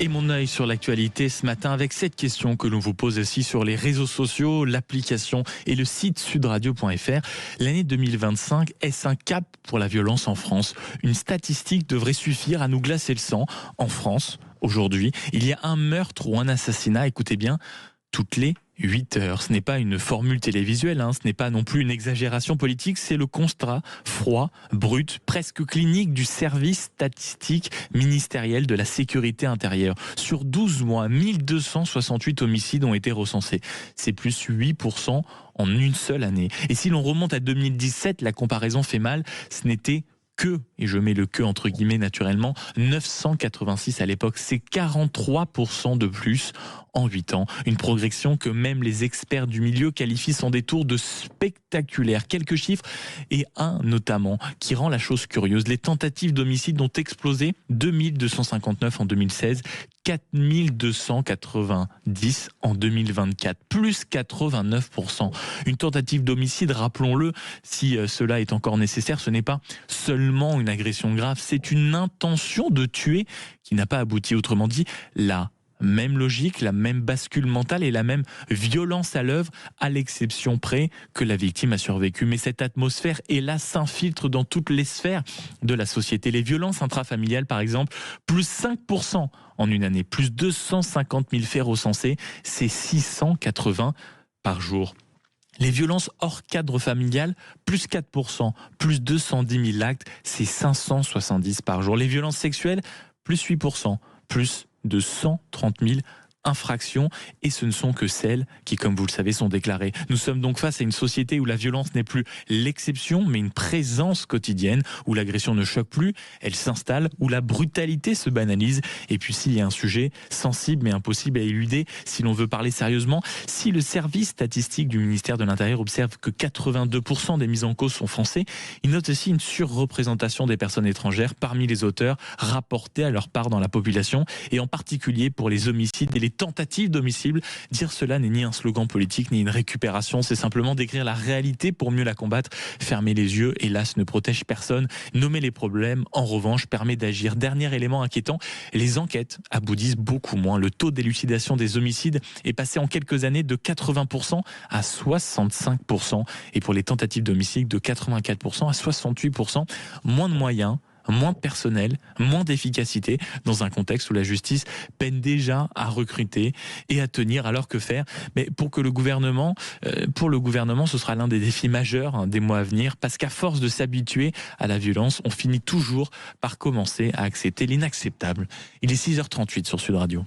Et mon œil sur l'actualité ce matin avec cette question que l'on vous pose aussi sur les réseaux sociaux, l'application et le site sudradio.fr. L'année 2025, est-ce un cap pour la violence en France? Une statistique devrait suffire à nous glacer le sang. En France, aujourd'hui, il y a un meurtre ou un assassinat, écoutez bien, toutes les 8 heures. Ce n'est pas une formule télévisuelle, ce n'est pas non plus une exagération politique, c'est le constat froid, brut, presque clinique du service statistique ministériel de la sécurité intérieure. Sur 12 mois, 1268 homicides ont été recensés. C'est plus 8% en une seule année. Et si l'on remonte à 2017, la comparaison fait mal, ce n'était que, et je mets le que entre guillemets naturellement, 986 à l'époque, c'est 43% de plus en 8 ans. Une progression que même les experts du milieu qualifient sans détour de spectaculaire. Quelques chiffres, et un notamment, qui rend la chose curieuse. Les tentatives d'homicide ont explosé, 2259 en 2016, 4290 en 2024, plus 89%. Une tentative d'homicide, rappelons-le, si cela est encore nécessaire, ce n'est pas seulement une agression grave, c'est une intention de tuer qui n'a pas abouti. Autrement dit, la même logique, la même bascule mentale et la même violence à l'œuvre, à l'exception près que la victime a survécu. Mais cette atmosphère, hélas, s'infiltre dans toutes les sphères de la société. Les violences intrafamiliales, par exemple, plus 5% en une année, plus 250 000 faits recensés, c'est 680 par jour. Les violences hors cadre familial, plus 4%, plus 210 000 actes, c'est 570 par jour. Les violences sexuelles, plus 8%, plus de 130 000 infractions, et ce ne sont que celles qui, comme vous le savez, sont déclarées. Nous sommes donc face à une société où la violence n'est plus l'exception, mais une présence quotidienne, où l'agression ne choque plus, elle s'installe, où la brutalité se banalise. Et puis s'il y a un sujet sensible mais impossible à éluder, si l'on veut parler sérieusement, si le service statistique du ministère de l'Intérieur observe que 82% des mises en cause sont français, il note aussi une surreprésentation des personnes étrangères parmi les auteurs rapportés à leur part dans la population, et en particulier pour les homicides et les tentatives d'homicide. Dire cela n'est ni un slogan politique ni une récupération, c'est simplement décrire la réalité pour mieux la combattre. Fermer les yeux, hélas, ne protège personne. Nommer les problèmes, en revanche, permet d'agir. Dernier élément inquiétant, les enquêtes aboutissent beaucoup moins. Le taux d'élucidation des homicides est passé en quelques années de 80% à 65%, et pour les tentatives d'homicide de 84% à 68%. Moins de moyens, moins de personnel, moins d'efficacité dans un contexte où la justice peine déjà à recruter et à tenir. Alors que faire? Mais pour le gouvernement, ce sera l'un des défis majeurs des mois à venir, parce qu'à force de s'habituer à la violence, on finit toujours par commencer à accepter l'inacceptable. Il est 6h38 sur Sud Radio.